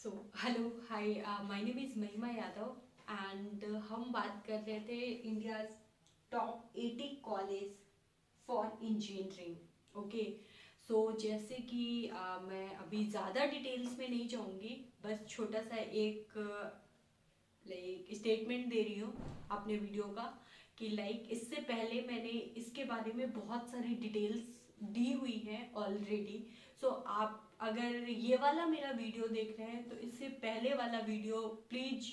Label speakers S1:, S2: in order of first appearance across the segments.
S1: Hello hi, my name is Mahima Yadav and हम बात कर रहे थे India top 80 college for engineering. Okay, so जैसे कि मैं अभी ज़्यादा डिटेल्स में नहीं जाऊंगी, बस छोटा सा एक लाइक स्टेटमेंट दे रही हूँ अपने वीडियो का कि लाइक इससे पहले मैंने इसके बारे में बहुत सारी डिटेल्स दी हुई हैं ऑलरेडी। सो आप अगर ये वाला मेरा वीडियो देख रहे हैं तो इससे पहले वाला वीडियो प्लीज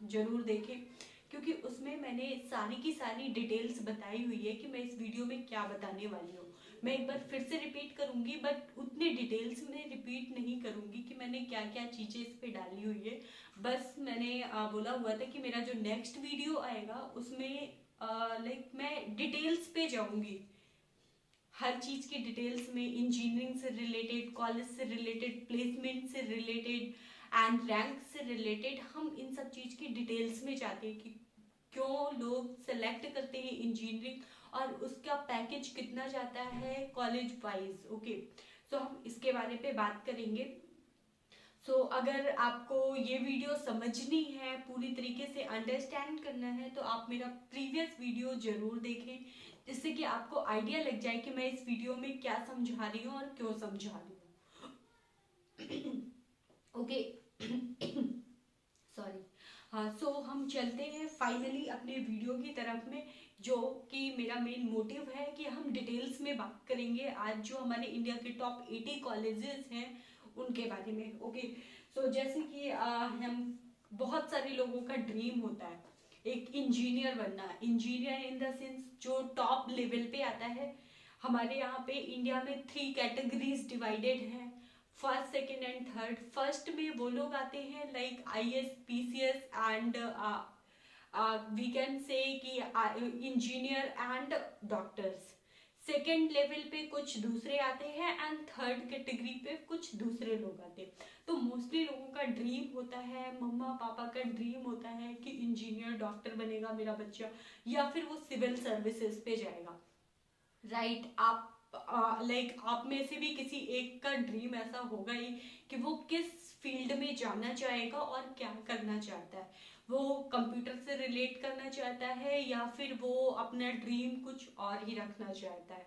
S1: जरूर देखें, क्योंकि उसमें मैंने सारी की सारी डिटेल्स बताई हुई है कि मैं इस वीडियो में क्या बताने वाली हूँ। मैं एक बार फिर से रिपीट करूंगी, बट उतने डिटेल्स में रिपीट नहीं करूंगी कि मैंने क्या क्या चीज़ें इस पे डाली हुई है। बस मैंने बोला हुआ था कि मेरा जो नेक्स्ट वीडियो आएगा उसमें लाइक मैं डिटेल्स पे जाऊंगी, हर चीज की डिटेल्स में, इंजीनियरिंग से रिलेटेड, कॉलेज से रिलेटेड, प्लेसमेंट से रिलेटेड एंड रैंक से रिलेटेड। हम इन सब चीज की डिटेल्स में जाते हैं कि क्यों लोग सेलेक्ट करते हैं इंजीनियरिंग और उसका पैकेज कितना जाता है कॉलेज वाइज। ओके, सो हम इसके बारे पे बात करेंगे। अगर आपको ये वीडियो समझनी है, पूरी तरीके से अंडरस्टैंड करना है, तो आप मेरा प्रीवियस वीडियो जरूर देखें, जिससे कि आपको आइडिया लग जाए कि मैं इस वीडियो में क्या समझा रही हूँ और क्यों समझा रही हूँ। Okay, sorry. हाँ, हम चलते हैं फाइनली अपने वीडियो की तरफ में, जो कि मेरा मेन मोटिव है कि हम डिटेल्स में बात करेंगे आज जो हमारे इंडिया के टॉप 80 कॉलेजेस हैं उनके बारे में। ओके, जैसे कि हम बहुत सारे लोगों का ड्रीम होता है एक इंजीनियर बनना। इंजीनियर इन द सेंस जो टॉप लेवल पे आता है। हमारे यहाँ पे इंडिया में 3 कैटेगरीज डिवाइडेड हैं, first second and third. First में वो लोग आते हैं like IAS PCS and we can say कि engineer and doctors. Second level पे कुछ दूसरे आते हैं एंड थर्ड कैटेगरी पे कुछ दूसरे लोग आते हैं। तो मोस्टली लोगों का ड्रीम होता है, मम्मा पापा का ड्रीम होता है कि इंजीनियर डॉक्टर बनेगा मेरा बच्चा, या फिर वो सिविल सर्विसेज पे जाएगा। राइट, आप लाइक आप में से भी किसी एक का ड्रीम ऐसा होगा ही कि वो किस फील्ड में जाना चाहेगा और क्या करना चाहता है। वो कंप्यूटर से रिलेट करना चाहता है या फिर वो अपना ड्रीम कुछ और ही रखना चाहता है।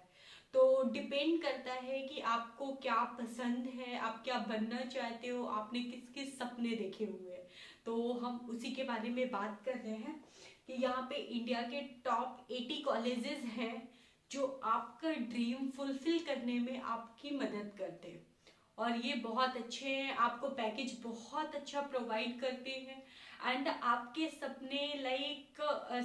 S1: तो डिपेंड करता है कि आपको क्या पसंद है, आप क्या बनना चाहते हो, आपने किस किस सपने देखे हुए हैं। तो हम उसी के बारे में बात कर रहे हैं कि यहाँ पे इंडिया के टॉप 80 कॉलेजेस हैं जो आपका ड्रीम फुलफिल करने में आपकी मदद करते हैं। और ये बहुत अच्छे हैं, आपको पैकेज बहुत अच्छा प्रोवाइड करते हैं एंड आपके सपने लाइक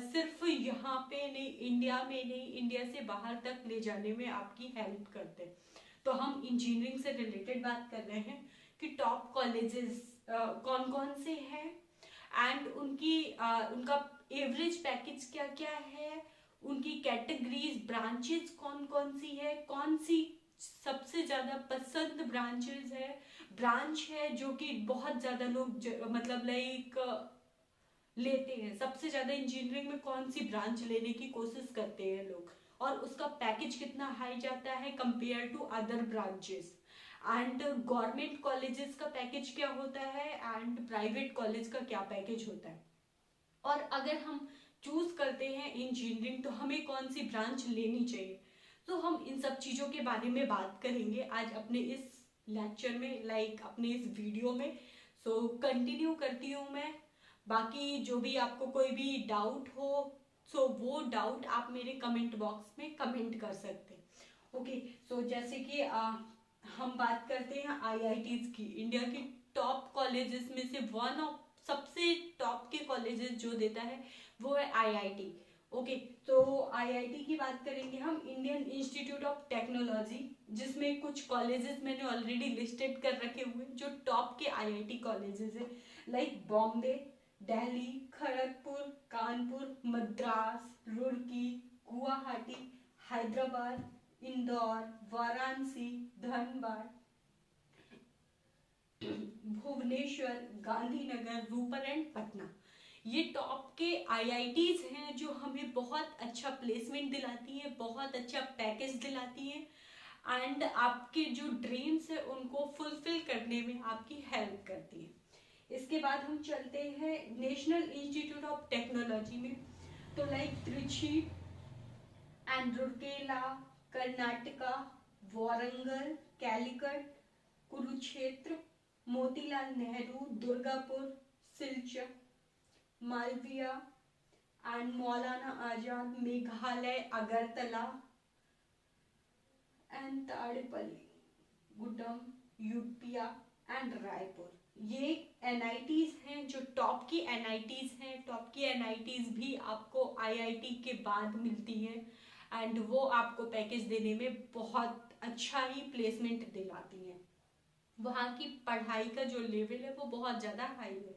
S1: सिर्फ यहाँ पे नहीं, इंडिया में नहीं, इंडिया से बाहर तक ले जाने में आपकी हेल्प करते हैं। तो हम इंजीनियरिंग से रिलेटेड बात कर रहे हैं कि टॉप कॉलेजेस कौन कौन से हैं एंड उनका एवरेज पैकेज क्या क्या है, उनकी कैटेगरीज, ब्रांचेस कौन कौन सी है, कौन सी सबसे ज्यादा पसंद ब्रांचेस है, ब्रांच है जो कि बहुत ज्यादा लोग मतलब लाइक लेते हैं। सबसे ज्यादा इंजीनियरिंग में कौन सी ब्रांच लेने की कोशिश करते हैं लोग, और उसका पैकेज कितना हाई जाता है compare to other branches. And government colleges का पैकेज क्या होता है एंड प्राइवेट कॉलेज का क्या पैकेज होता है। और अगर हम चूज करते हैं इंजीनियरिंग तो हमें कौन सी ब्रांच लेनी चाहिए। तो हम इन सब चीजों के बारे में बात करेंगे आज अपने इस लेक्चर में, लाइक अपने इस वीडियो में। कंटिन्यू करती हूँ मैं। बाकी जो भी आपको कोई भी डाउट हो, वो डाउट आप मेरे कमेंट बॉक्स में कमेंट कर सकते हैं। ओके, जैसे कि हम बात करते हैं IITs की। इंडिया की टॉप कॉलेजेस में से वन ऑफ सबसे टॉप के कॉलेजेस जो देता है वो है IIT। ओके, IIT की बात करेंगे हम, इंडियन इंस्टीट्यूट ऑफ टेक्नोलॉजी, जिसमें कुछ कॉलेजेस मैंने ऑलरेडी लिस्टेड कर रखे हुए जो टॉप के IIT कॉलेजेस है, लाइक बॉम्बे, दिल्ली, खड़गपुर, कानपुर, मद्रास, रुड़की, गुवाहाटी, हैदराबाद, इंदौर, वाराणसी, धनबाद, भुवनेश्वर, गांधीनगर, रूपर एंड पटना। ये टॉप के IITs हैं जो हमें बहुत अच्छा प्लेसमेंट दिलाती है, बहुत अच्छा पैकेज दिलाती है एंड आपके जो ड्रीम्स है उनको फुलफिल करने में आपकी हेल्प करती है। इसके बाद हम चलते हैं नेशनल इंस्टीट्यूट ऑफ टेक्नोलॉजी में। तो like Trichy and Rourkela, Karnataka, Warangal, Calicut, Kurukshetra, Motilal Nehru, Durgapur, Silchar, Malviya and Maulana Azad, Meghalaya, Agartala and Tadepalligudem, Yupia and Raipur. ये एनआईटीज हैं जो टॉप की एनआईटीज हैं। टॉप की एनआईटीज भी आपको आईआईटी के बाद मिलती हैं एंड वो आपको पैकेज देने में बहुत अच्छा ही प्लेसमेंट दिलाती हैं। वहाँ की पढ़ाई का जो लेवल है वो बहुत ज़्यादा हाई है।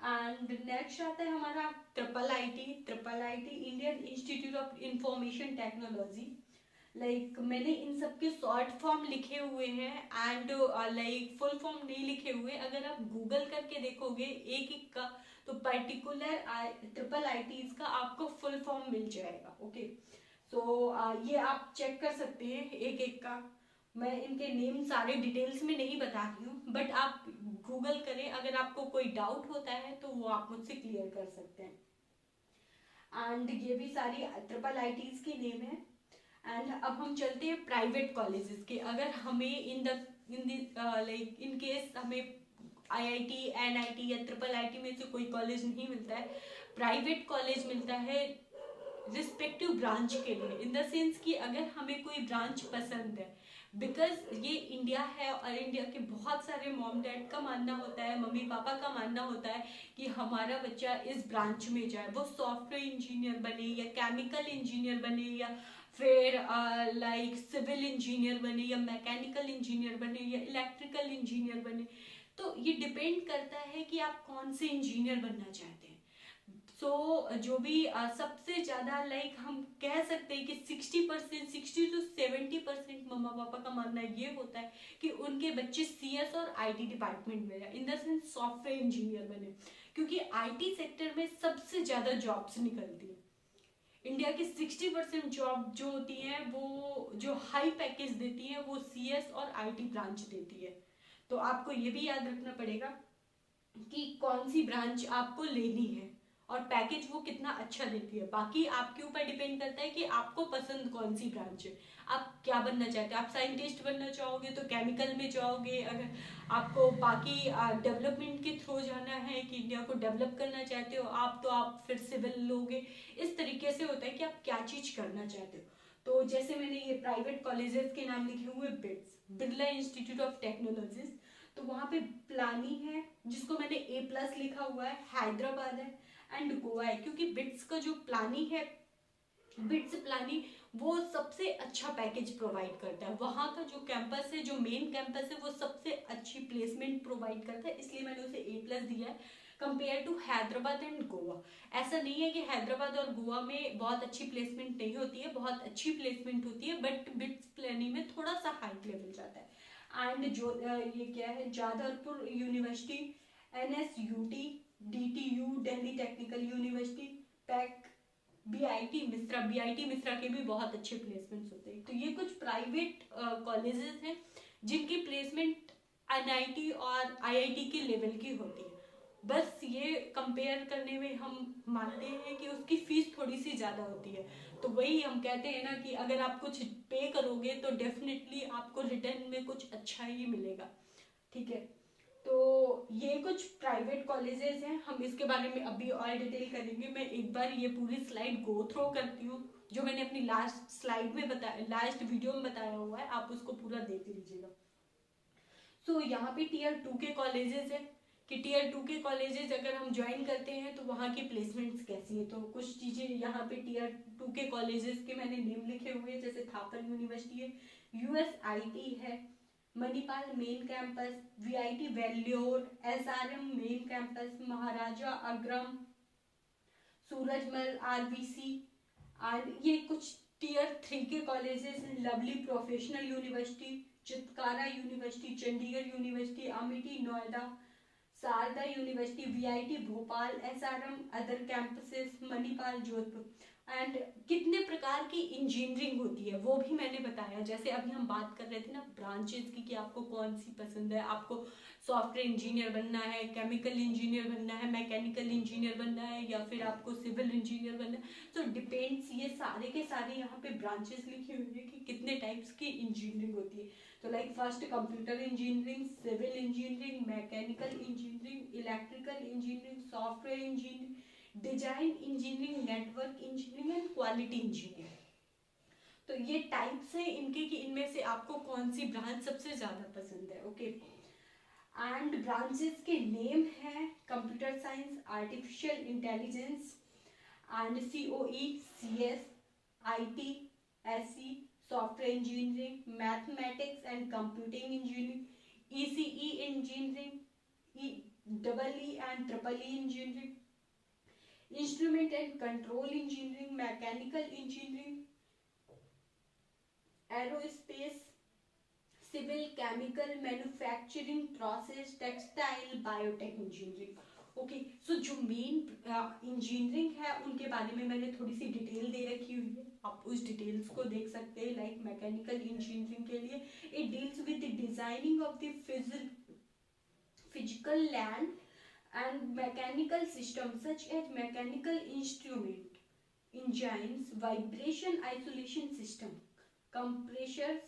S1: एंड नेक्स्ट आता है हमारा triple IT Indian institute of information technology. Like मैंने इन सब के शॉर्ट फॉर्म लिखे हुए हैं एंड लाइक फुल फॉर्म नहीं लिखे हुए। अगर आप गूगल करके देखोगे एक एक का तो पर्टिकुलर ट्रिपल आईटीज का आपको फुल फॉर्म मिल जाएगा। ओके, सो ये आप चेक कर सकते हैं एक एक का। मैं इनके नेम सारे डिटेल्स में नहीं बता रही हूँ, बट आप गूगल करें, अगर आपको कोई डाउट होता है तो वो आप मुझसे क्लियर कर सकते हैं। एंड ये भी सारी ट्रिपल आईटीज के नेम है। एंड अब हम चलते हैं प्राइवेट कॉलेजेस के। अगर हमें इन केस हमें आईआईटी, एनआईटी या ट्रिपल आईटी में से कोई कॉलेज नहीं मिलता है, प्राइवेट कॉलेज मिलता है रिस्पेक्टिव ब्रांच के लिए। इन द सेंस कि अगर हमें कोई ब्रांच पसंद है, बिकॉज ये इंडिया है और इंडिया के बहुत सारे मॉम डैड का मानना होता है, मम्मी पापा का मानना होता है कि हमारा बच्चा इस ब्रांच में जाए, वो सॉफ्टवेयर इंजीनियर बने या केमिकल इंजीनियर बने या फिर लाइक सिविल इंजीनियर बने या मैकेनिकल इंजीनियर बने या इलेक्ट्रिकल इंजीनियर बने। तो ये डिपेंड करता है कि आप कौन से इंजीनियर बनना चाहते हैं। जो भी सबसे ज़्यादा लाइक हम कह सकते हैं कि 60% 60 to 70% मम्मा पापा का मानना ये होता है कि उनके बच्चे सीएस और आईटी डिपार्टमेंट में जाए, इन द सेंस सॉफ्टवेयर इंजीनियर बने, क्योंकि आईटी सेक्टर में सबसे ज़्यादा जॉब्स निकलती है। इंडिया की 60% जॉब जो होती है वो जो हाई पैकेज देती है वो सीएस और आईटी ब्रांच देती है। तो आपको ये भी याद रखना पड़ेगा कि कौन सी ब्रांच आपको लेनी है और पैकेज वो कितना अच्छा देती है। बाकी आपके ऊपर डिपेंड करता है कि आपको पसंद कौन सी ब्रांच है, आप क्या बनना चाहते हैं। आप साइंटिस्ट बनना चाहोगे तो केमिकल में जाओगे, अगर आपको बाकी डेवलपमेंट के थ्रू जाना है कि इंडिया को डेवलप करना चाहते हो आप, तो आप फिर सिविल लोगे। इस तरीके से होता है कि आप क्या चीज़ करना चाहते हो। तो जैसे मैंने ये प्राइवेट कॉलेजेस के नाम लिखे हुए bits, Birla institute of technologies, तो वहाँ पे प्लानी है जिसको मैंने A+ लिखा हुआ है, हैदराबाद है एंड गोवा है। क्योंकि बिट्स का जो प्लानी है, बिट्स प्लानी वो सबसे अच्छा पैकेज प्रोवाइड करता है। वहाँ का जो कैंपस है, जो मेन कैंपस है, वो सबसे अच्छी प्लेसमेंट प्रोवाइड करता है, इसलिए मैंने उसे A+ दिया है compare to Hyderabad and Goa. ऐसा नहीं है कि हैदराबाद और गोवा में बहुत अच्छी प्लेसमेंट नहीं होती है, बहुत अच्छी प्लेसमेंट होती है, बट बिट्स प्लानी में थोड़ा सा हाई लेवल जाता है। एंड जो ये क्या है, Jadavpur university, NSUT, DTU Delhi technical university, pack, BIT Mishra के भी बहुत अच्छे प्लेसमेंट्स होते हैं। तो ये कुछ प्राइवेट कॉलेजेस हैं जिनकी प्लेसमेंट NIT और IIT के लेवल की होती है। बस ये कंपेयर करने में हम मानते हैं कि उसकी फीस थोड़ी सी ज़्यादा होती है। तो वही हम कहते हैं ना कि अगर आप कुछ पे करोगे तो डेफिनेटली आपको रिटर्न में कुछ अच्छा ही मिलेगा। ठीक है, तो ये कुछ प्राइवेट कॉलेजेस हैं, हम इसके बारे में अभी और डिटेल करेंगे। मैं एक बार ये पूरी स्लाइड गो थ्रू करती हूँ जो मैंने अपनी लास्ट स्लाइड में बताया, लास्ट वीडियो में बताया हुआ है, आप उसको पूरा देख लीजिएगा। सो यहाँ पे Tier 2 के कॉलेजेस है कि Tier 2 के कॉलेजेस अगर हम ज्वाइन करते हैं तो वहाँ की प्लेसमेंट्स कैसी है। तो कुछ चीज़ें यहाँ पे Tier 2 के कॉलेजेस के मैंने नेम लिखे हुए हैं, जैसे थापर यूनिवर्सिटी है, USIT है, Manipal main campus, VIT Vellore, SRM main campus, Maharaja Agrasen, Surajmal, RVC। और ये कुछ Tier 3 के कॉलेजेस हैं, lovely professional university, Chitkara university, Chandigarh university, Amity Noida, Sharda university, VIT Bhopal, SRM other campuses, Manipal Jodhpur. And कितने प्रकार की इंजीनियरिंग होती है वो भी मैंने बताया। जैसे अभी हम बात कर रहे थे ना ब्रांचेस की, कि आपको कौन सी पसंद है, आपको सॉफ्टवेयर इंजीनियर बनना है, केमिकल इंजीनियर बनना है, मैकेनिकल इंजीनियर बनना है, या फिर आपको सिविल इंजीनियर बनना है। तो डिपेंड्स, ये सारे के सारे यहाँ पे ब्रांचेस लिखी हुई है कि कितने टाइप्स की इंजीनियरिंग होती है। तो like first computer engineering, civil engineering, mechanical engineering, electrical engineering, software engineering, design engineering, network engineering and quality engineering. तो ये टाइप्स हैं इनके कि इनमें से आपको कौन सी ब्रांच सबसे ज्यादा पसंद है। ओके, एंड ब्रांचेस के नेम है computer science, artificial intelligence and COE, CS, IT, SE, software engineering, mathematics and computing engineering, ECE engineering, EEE and EEE engineering, instrument and control engineering, mechanical engineering, aerospace, civil, chemical, manufacturing process, textile, biotech engineering. Okay, so जो main engineering है उनके बारे में मैंने थोड़ी सी detail दे रखी हुई है, आप उस डिटेल्स को देख सकते हैं। लाइक मैकेनिकल इंजीनियरिंग के लिए it deals with the designing of the physical land and mechanical systems such as mechanical instrument, engines, vibration isolation system, compressors,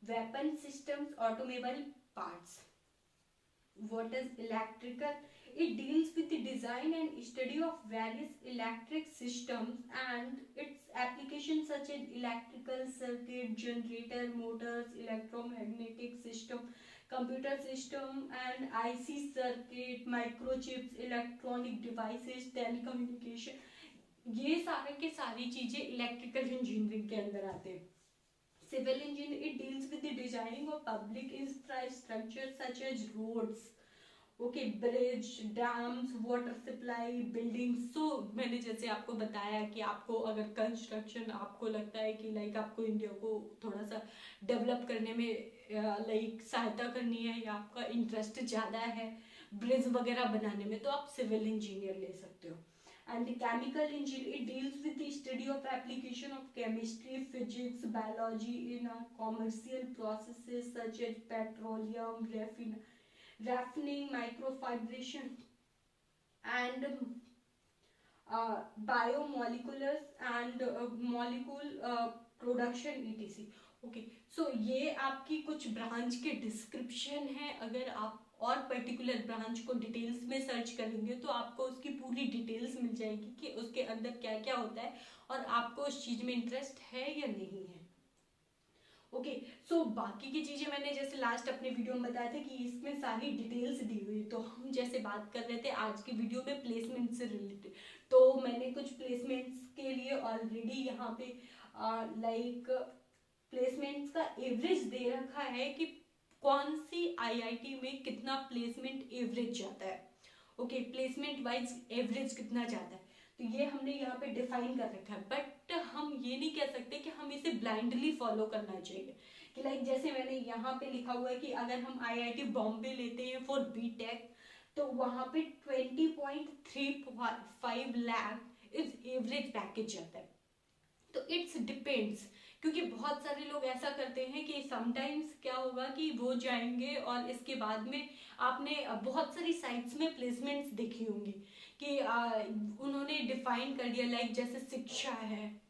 S1: weapon systems, automobile parts. What is electrical? It deals with the design and study of various electric systems and its applications such as electrical circuit, generator, motors, electromagnetic system, computer system and IC circuit, microchips, electronic devices, telecommunication, ये सारे के सारी चीजें electrical engineering के अंदर आते हैं। Civil engineering it deals with the designing of public infrastructure such as roads, okay, bridge, dams, water supply, buildings. So मैंने जैसे आपको बताया कि आपको अगर कंस्ट्रक्शन आपको लगता है कि लाइक आपको इंडिया को थोड़ा सा डेवलप करने में लाइक सहायता करनी है या आपका इंटरेस्ट ज़्यादा है ब्रिज वगैरह बनाने में, तो आप सिविल इंजीनियर ले सकते हो। And chemical engineer it deals with the study of application of chemistry, physics, biology in commercial processes such as petroleum, refining, microfibrillation and biomoleculars and molecule production etc. Okay, so ये आपकी कुछ branch के description है। अगर आप और particular branch को details में सर्च करेंगे तो आपको उसकी पूरी डिटेल्स मिल जाएगी कि उसके अंदर क्या क्या होता है और आपको उस चीज में इंटरेस्ट है या नहीं है। ओके, सो बाकी की चीजें मैंने जैसे लास्ट अपने वीडियो में बताया था कि इसमें सारी डिटेल्स दी हुई। तो हम जैसे बात कर रहे थे आज की वीडियो में प्लेसमेंट से रिलेटेड, तो मैंने कुछ प्लेसमेंट्स के लिए ऑलरेडी यहाँ पे लाइक प्लेसमेंट्स का एवरेज दे रखा है कि कौन सी IIT में कितना प्लेसमेंट एवरेज जाता है। ओके, प्लेसमेंट वाइज एवरेज कितना जाता है, तो ये हमने यहाँ पे डिफाइन कर रखा है। बट हम ये नहीं कह सकते कि हम इसे ब्लाइंडली फॉलो करना चाहिए कि लाइक जैसे मैंने यहाँ पे लिखा हुआ है कि अगर हम IIT बॉम्बे लेते हैं फॉर BTech तो वहाँ पे 20.35 लाख इज एवरेज पैकेज जाता है। तो इट्स डिपेंड्स, क्योंकि बहुत सारे लोग ऐसा करते हैं कि समटाइम्स क्या होगा कि वो जाएंगे और इसके बाद में आपने बहुत सारी साइट्स में प्लेसमेंट्स देखी होंगी कि उन्होंने डिफाइन कर दिया लाइक जैसे शिक्षा है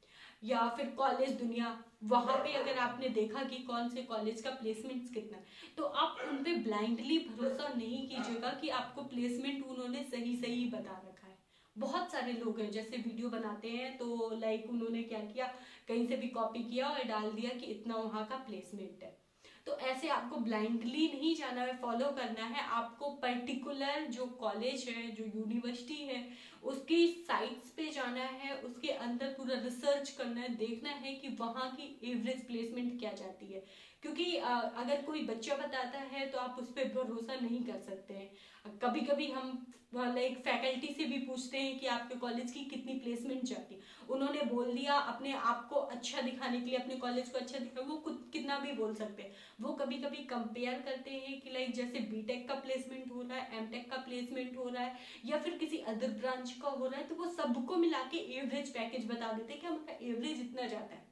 S1: या फिर कॉलेज दुनिया, वहां पे अगर आपने देखा कि कौन से कॉलेज का प्लेसमेंट्स कितना, तो आप उन पे ब्लाइंडली भरोसा नहीं कीजिएगा कि आपको प्लेसमेंट उन्होंने सही सही बता रखा है। बहुत सारे लोग हैं जैसे वीडियो बनाते हैं तो लाइक उन्होंने क्या किया, कहीं से भी कॉपी किया और डाल दिया कि इतना वहां का प्लेसमेंट है। तो ऐसे आपको ब्लाइंडली नहीं जाना है, फॉलो करना है। आपको पर्टिकुलर जो कॉलेज है, जो यूनिवर्सिटी है, उसकी साइट्स पे जाना है, उसके अंदर पूरा रिसर्च करना है, देखना है कि वहाँ की एवरेज प्लेसमेंट क्या जाती है। क्योंकि अगर कोई बच्चा बताता है तो आप उस पर भरोसा नहीं कर सकते हैं। कभी कभी हम लाइक फैकल्टी से भी पूछते हैं कि आपके कॉलेज की कितनी प्लेसमेंट जाती है, उन्होंने बोल दिया अपने आप को अच्छा दिखाने के लिए, अपने कॉलेज को अच्छा दिखा, वो खुद कितना भी बोल सकते हैं। वो कभी कभी कंपेयर करते हैं कि लाइक जैसे बीटेक का प्लेसमेंट हो रहा है, एमटेक का प्लेसमेंट हो रहा है, या फिर किसी अदर ब्रांच का हो रहा है, तो वो सबको मिला के एवरेज पैकेज बता देते हैं कि हमारा एवरेज इतना जाता है।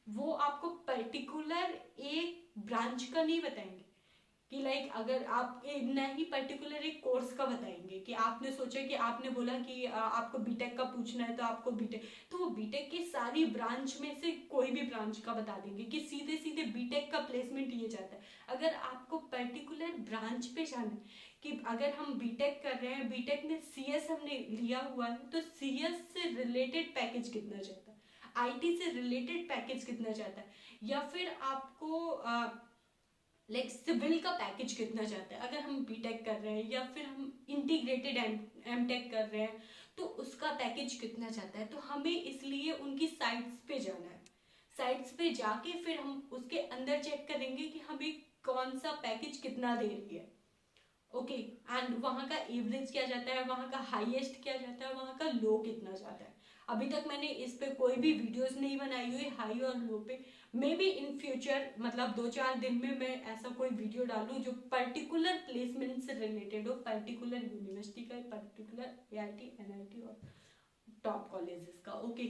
S1: वो आपको पर्टिकुलर एक ब्रांच का नहीं बताएंगे कि लाइक अगर आप न ही पर्टिकुलर एक कोर्स का बताएंगे कि आपने सोचा कि आपने बोला कि आपको बीटेक का पूछना है तो आपको बीटेक, तो वो बीटेक की सारी ब्रांच में से कोई भी ब्रांच का बता देंगे कि सीधे सीधे बीटेक का प्लेसमेंट ये जाता है। अगर आपको पर्टिकुलर ब्रांच पे जाना है कि अगर हम बीटेक कर रहे हैं, बीटेक में सीएस हमने लिया हुआ है, तो सीएस से रिलेटेड पैकेज कितना जाता है, आईटी से रिलेटेड पैकेज कितना जाता है, या फिर आपको लाइक सिविल का पैकेज कितना जाता है अगर हम बीटेक कर रहे हैं, या फिर हम इंटीग्रेटेड एमटेक कर रहे हैं तो उसका पैकेज कितना जाता है। तो हमें इसलिए उनकी साइट्स पे जाना है, साइट्स पे जाके फिर हम उसके अंदर चेक करेंगे कि हमें कौन सा पैकेज कितना दे रही है। ओके, एंड वहाँ का एवरेज क्या जाता है, वहाँ का हाईएस्ट क्या जाता है, वहाँ का लो कितना जाता है। अभी तक मैंने इस पे कोई भी वीडियोस नहीं बनाई हुई हाई और लो पे। मे बी इन फ्यूचर मतलब 2-4 दिन में मैं ऐसा कोई वीडियो डालूं जो पर्टिकुलर प्लेसमेंट से रिलेटेड हो, पर्टिकुलर यूनिवर्सिटी का, पर्टिकुलर एआईटी एनआईटी और टॉप कॉलेजेस का। ओके,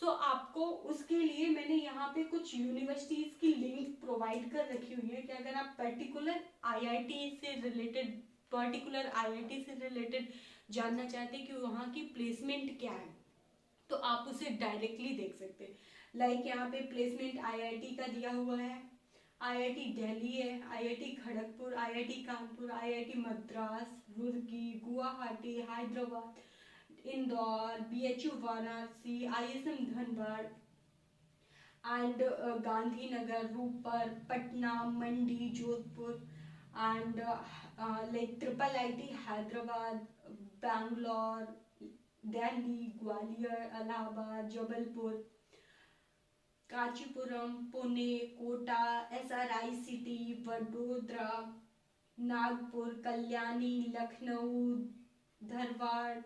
S1: सो आपको उसके लिए मैंने यहाँ पे कुछ यूनिवर्सिटीज की लिंक प्रोवाइड कर रखी हुई है कि अगर आप पर्टिकुलर आईआईटी से रिलेटेड जानना चाहते हैं कि वहाँ की प्लेसमेंट क्या है, तो आप उसे डायरेक्टली देख सकते हैं। लाइक यहाँ पे प्लेसमेंट आईआईटी का दिया हुआ है, आईआईटी दिल्ली है, IIT Kharagpur, IIT Kanpur, IIT Madras, Roorkee, Guwahati, Hyderabad, Indore, BHU Varanasi, ISM Dhanbad and Gandhinagar, Ropar, Patna, Mandi, Jodhpur and like triple IT Hyderabad, Bangalore, Delhi, Gwalior, Allahabad, Jabalpur, Kanchipuram, Pune, Kota, SRICT, Vadodara, Nagpur, Kalyani, Lucknow, Dharwad,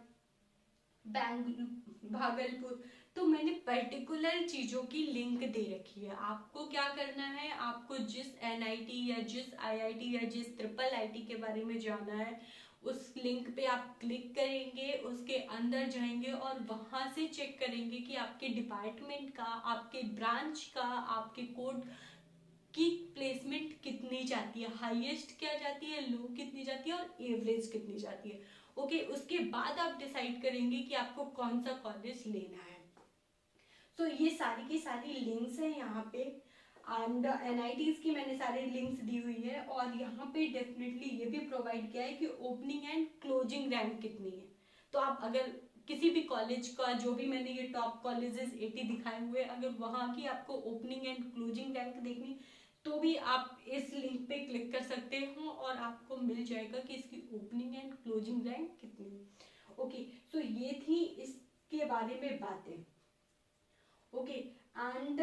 S1: Bhagalpur. तो मैंने पर्टिकुलर चीजों की लिंक दे रखी है। आपको क्या करना है, आपको जिस एनआईटी या जिस आईआईटी या जिस ट्रिपल आईटी के बारे में जाना है उस लिंक पे आप क्लिक करेंगे, उसके अंदर जाएंगे और वहां से चेक करेंगे कि आपके डिपार्टमेंट का, आपके ब्रांच का, आपके कोड की प्लेसमेंट कितनी जाती है, हाईएस्ट क्या जाती है, लो कितनी जाती है और एवरेज कितनी जाती है। ओके, उसके बाद आप डिसाइड करेंगे कि आपको कौन सा कॉलेज लेना है। तो ये सारी की सारी लिंक्स हैं यहाँ पे, एंड एनआईटीज की मैंने सारे लिंक्स दी हुई है, और यहाँ पे डेफिनेटली ये भी प्रोवाइड किया है कि ओपनिंग एंड क्लोजिंग रैंक कितनी है। तो आप अगर किसी भी कॉलेज का, जो भी मैंने ये टॉप कॉलेजेस 80 दिखाए हुए, अगर वहाँ की आपको ओपनिंग एंड क्लोजिंग रैंक देखनी तो भी आप इस लिंक पे क्लिक कर सकते हो और आपको मिल जाएगा कि इसकी ओपनिंग एंड क्लोजिंग रैंक कितनी है। ओके, सो ये थी इसके बारे में बातें। ओके, एंड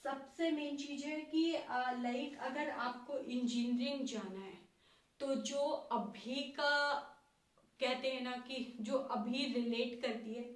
S1: सबसे मेन चीज है कि लाइक अगर आपको इंजीनियरिंग जाना है तो जो अभी का कहते हैं ना कि जो अभी रिलेट करती है,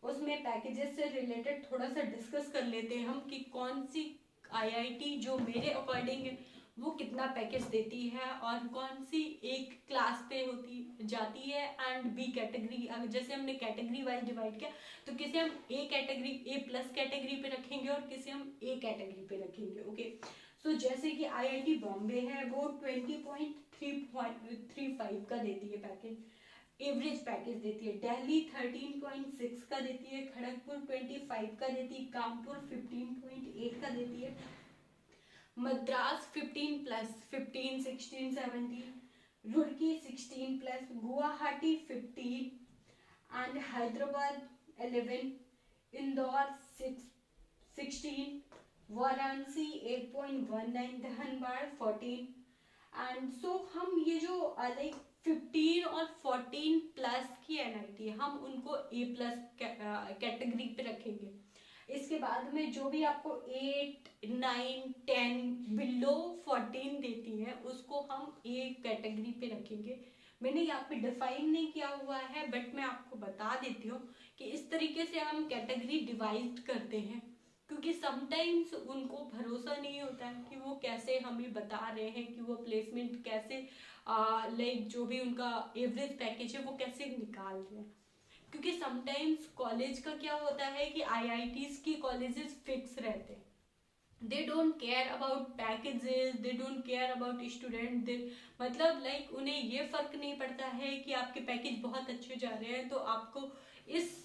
S1: उसमें पैकेजेस से रिलेटेड थोड़ा सा डिस्कस कर लेते हैं हम कि कौन सी आईआईटी जो मेरे अकॉर्डिंग है वो कितना पैकेज देती है, और कौन सी एक क्लास पे होती जाती है एंड बी कैटेगरी। जैसे हमने कैटेगरी वाइज डिवाइड किया तो किसे हम A category, A plus category पे रखेंगे और किसे हम ए कैटेगरी पे रखेंगे। ओके, सो जैसे कि आईआईटी बॉम्बे है वो 20.35 का देती है पैकेज, एवरेज पैकेज देती है। दिल्ली 13.6 का देती है, खड़गपुर 25 का देती है, कानपुर 15.8 का देती है, Madras 15 plus 15, 16, 17, Roorkee 16 plus, Guwahati 15 and Hyderabad 11, Indore 16, Varanasi 8.19, Dhanbad 14 and so हम ये जो लाइक 15 और 14 प्लस की एनआईटी हम उनको ए प्लस कैटेगरी पे रखेंगे। इसके बाद में जो भी आपको 8, 9, 10 बिलो 14 देती है उसको हम ए कैटेगरी पे रखेंगे। मैंने यहाँ पे डिफाइन नहीं किया हुआ है, बट मैं आपको बता देती हूँ कि इस तरीके से हम कैटेगरी डिवाइड करते हैं, क्योंकि समटाइम्स उनको भरोसा नहीं होता है कि वो कैसे हमें बता रहे हैं कि वो प्लेसमेंट कैसे लाइक जो भी उनका एवरेज पैकेज है वो कैसे निकाल रहे हैं। क्योंकि समटाइम्स कॉलेज का क्या होता है कि आईआईटीज की कॉलेजेस फिक्स रहते हैं, they don't care about packages, they don't care about student, they मतलब लाइक उन्हें ये फर्क नहीं पड़ता है कि आपके पैकेज बहुत अच्छे जा रहे हैं तो आपको इस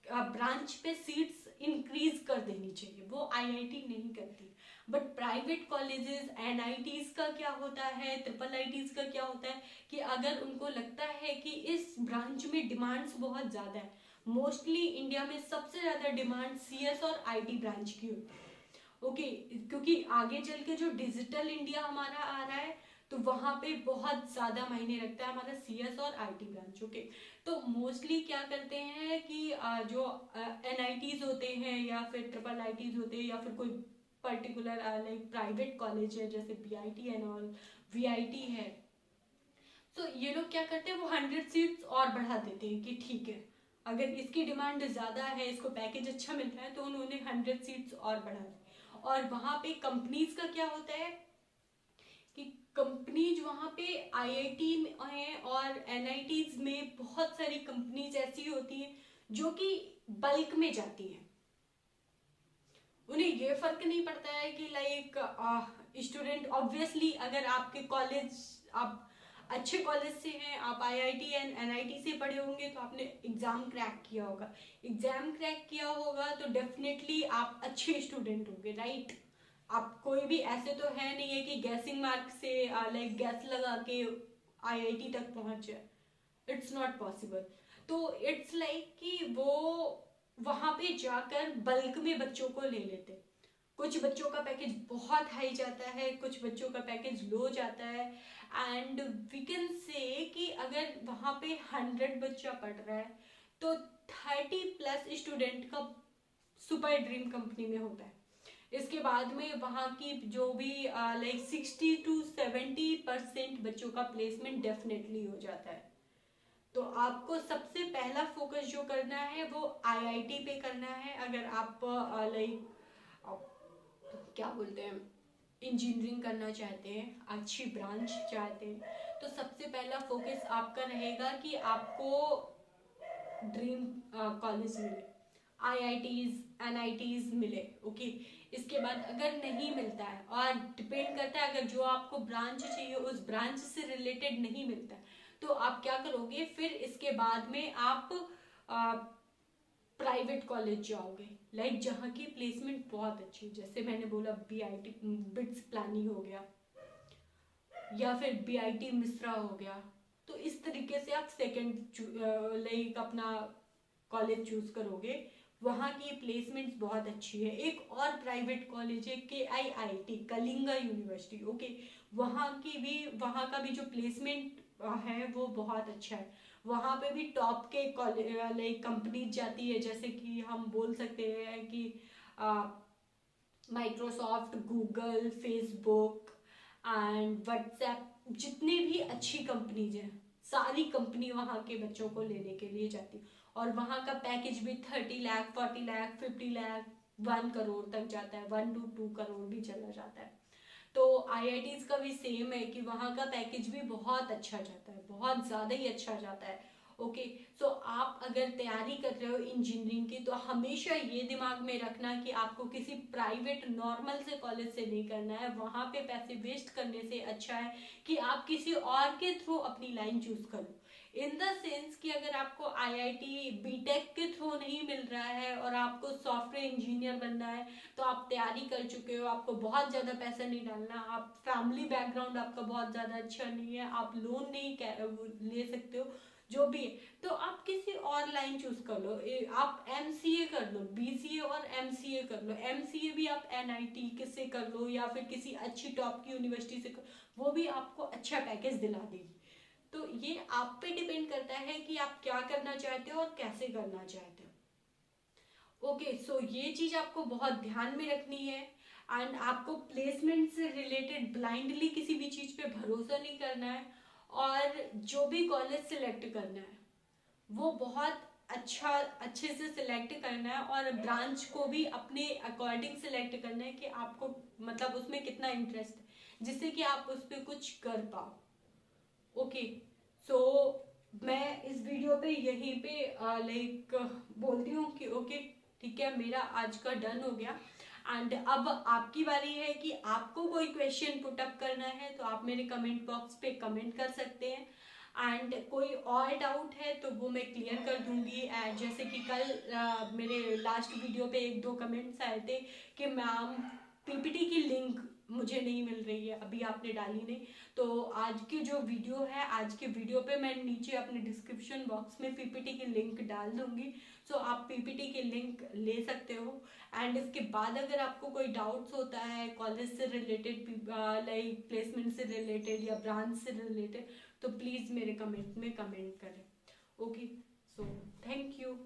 S1: ब्रांच पे सीट्स इंक्रीज कर देनी चाहिए, वो आईआईटी नहीं करती। बट प्राइवेट कॉलेजेस एनआईटीज का क्या होता है, ट्रिपल आईटीज का क्या होता है कि अगर उनको लगता है कि इस ब्रांच में डिमांड्स बहुत ज़्यादा है, मोस्टली इंडिया में सबसे ज़्यादा डिमांड सीएस और आईटी ब्रांच की होती है। ओके क्योंकि आगे चल के जो डिजिटल इंडिया हमारा आ रहा है तो वहाँ पे बहुत ज़्यादा मायने रखता है हमारा सीएस और आईटी ब्रांच। ओके तो मोस्टली क्या करते हैं कि जो एनआईटीज होते हैं या फिर ट्रिपल आईटीज होते हैं या फिर कोई पर्टिकुलर लाइक प्राइवेट कॉलेज है जैसे बीआईटी एंड ऑल, वीआईटी है, तो ये लोग क्या करते हैं वो 100 सीट्स और बढ़ा देते हैं कि ठीक है अगर इसकी डिमांड ज़्यादा है, इसको पैकेज अच्छा मिल रहा है तो उन्होंने 100 सीट्स और बढ़ा दी। और वहाँ पे कंपनीज का क्या होता है कि कंपनीज वहाँ पे आईआईटी में है और एनआईटीज में बहुत सारी कंपनीज ऐसी होती हैं जो कि बल्क में जाती हैं। उन्हें ये फर्क नहीं पड़ता है कि लाइक स्टूडेंट ऑब्वियसली अगर आपके कॉलेज आप अच्छे कॉलेज से हैं, आप आईआईटी एंड एनआईटी से पढ़े होंगे तो आपने एग्जाम क्रैक किया होगा, एग्जाम क्रैक किया होगा तो डेफिनेटली आप अच्छे स्टूडेंट होंगे, राइट। आप कोई भी ऐसे तो है नहीं है कि गैसिंग मार्क से लाइक गैस लगा के आईआईटी तक पहुंच जाए, इट्स नॉट पॉसिबल। तो इट्स लाइक कि वो वहां पे जाकर बल्क में बच्चों को ले लेते, कुछ बच्चों का पैकेज बहुत हाई जाता है, कुछ बच्चों का पैकेज लो जाता है। एंड वी कैन से कि अगर वहां पे 100 बच्चा पढ़ रहा है तो 30+ स्टूडेंट का सुपर ड्रीम कंपनी में होता है। इसके बाद में वहाँ की जो भी लाइक 60 to 70% बच्चों का प्लेसमेंट डेफिनेटली हो जाता है। तो आपको सबसे पहला फोकस जो करना है वो आईआईटी पे करना है। अगर आप लाइक क्या बोलते हैं इंजीनियरिंग करना चाहते हैं, अच्छी ब्रांच चाहते हैं, तो सबसे पहला फोकस आपका रहेगा कि आपको ड्रीम कॉलेज मिले, आईआईटीज एनआईटीज मिले। ओके इसके बाद अगर नहीं मिलता है और डिपेंड करता है अगर जो आपको ब्रांच चाहिए उस ब्रांच से रिलेटेड नहीं मिलता तो आप क्या करोगे, फिर इसके बाद में आप प्राइवेट कॉलेज जाओगे लाइक जहाँ की प्लेसमेंट बहुत अच्छी, जैसे मैंने बोला बीआईटी बिट्स प्लानी हो गया या फिर बीआईटी मिश्रा हो गया। तो इस तरीके से आप सेकंड लाइक अपना कॉलेज चूज करोगे, वहाँ की प्लेसमेंट्स बहुत अच्छी है। एक और प्राइवेट कॉलेज है KIIT कलिंगा यूनिवर्सिटी। ओके वहाँ का भी जो प्लेसमेंट है वो बहुत अच्छा है, वहाँ पे भी टॉप के कॉलेज लाइक कंपनीज जाती है, जैसे कि हम बोल सकते हैं कि Microsoft, Google, Facebook and WhatsApp, जितनी भी अच्छी कंपनीज हैं सारी कंपनी वहाँ के बच्चों को लेने के लिए जाती है। और वहाँ का पैकेज भी 30 लाख, 40 लाख, 50 लाख, 1 करोड़ तक जाता है, 1 to 2 करोड़ भी चला जाता है। तो आईआईटीज का भी सेम है कि वहाँ का पैकेज भी बहुत अच्छा जाता है, बहुत ज़्यादा ही अच्छा जाता है। ओके सो आप अगर तैयारी कर रहे हो इंजीनियरिंग की तो हमेशा ये दिमाग में रखना कि आपको किसी प्राइवेट नॉर्मल से कॉलेज से नहीं करना है, वहाँ पे पैसे वेस्ट करने से अच्छा है कि आप किसी और के थ्रू अपनी लाइन चूज करो। इन द सेंस कि अगर आपको आईआईटी बीटेक के थ्रू नहीं मिल रहा है और आपको सॉफ्टवेयर इंजीनियर बनना है तो आप तैयारी कर चुके हो, आपको बहुत ज़्यादा पैसा नहीं डालना, आप फैमिली बैकग्राउंड आपका बहुत ज़्यादा अच्छा नहीं है, आप लोन नहीं ले सकते हो जो भी है, तो आप किसी और लाइन चूज कर लो। आप एमसीए कर लो, बीसीए और एमसीए कर लो, एमसीए भी आप एनआईटी से कर लो या फिर किसी अच्छी टॉप की यूनिवर्सिटी से कर, वो भी आपको अच्छा पैकेज दिला देगी। तो ये आप पे डिपेंड करता है कि आप क्या करना चाहते हो और कैसे करना चाहते हो। ओके, सो ये चीज आपको बहुत ध्यान में रखनी है। एंड आपको प्लेसमेंट से रिलेटेड ब्लाइंडली किसी भी चीज पे भरोसा नहीं करना है, और जो भी कॉलेज सिलेक्ट करना है वो बहुत अच्छे से सिलेक्ट करना है, और ब्रांच को भी अपने अकॉर्डिंग सिलेक्ट करना है कि आपको मतलब उसमें कितना इंटरेस्ट है, जिससे कि आप उस पर कुछ कर पाओ। ओके, सो मैं इस वीडियो पे यहीं पे लाइक बोलती हूँ कि ओके ठीक है, मेरा आज का डन हो गया। एंड अब आपकी बारी है कि आपको कोई क्वेश्चन पुट अप करना है तो आप मेरे कमेंट बॉक्स पे कमेंट कर सकते हैं। एंड कोई और डाउट है तो वो मैं क्लियर कर दूंगी। एंड जैसे कि कल मेरे लास्ट वीडियो पे 1-2 कमेंट्स आए थे कि मैम पीपीटी की लिंक मुझे नहीं मिल रही है, अभी आपने डाली नहीं। तो आज की जो वीडियो है, आज के वीडियो पे मैं नीचे अपने डिस्क्रिप्शन बॉक्स में पीपीटी की लिंक डाल दूंगी। सो आप पीपीटी की लिंक ले सकते हो। एंड इसके बाद अगर आपको कोई डाउट्स होता है कॉलेज से रिलेटेड, लाइक प्लेसमेंट से रिलेटेड या ब्रांच से रिलेटेड, तो प्लीज़ मेरे कमेंट में कमेंट करें। Okay, so thank you.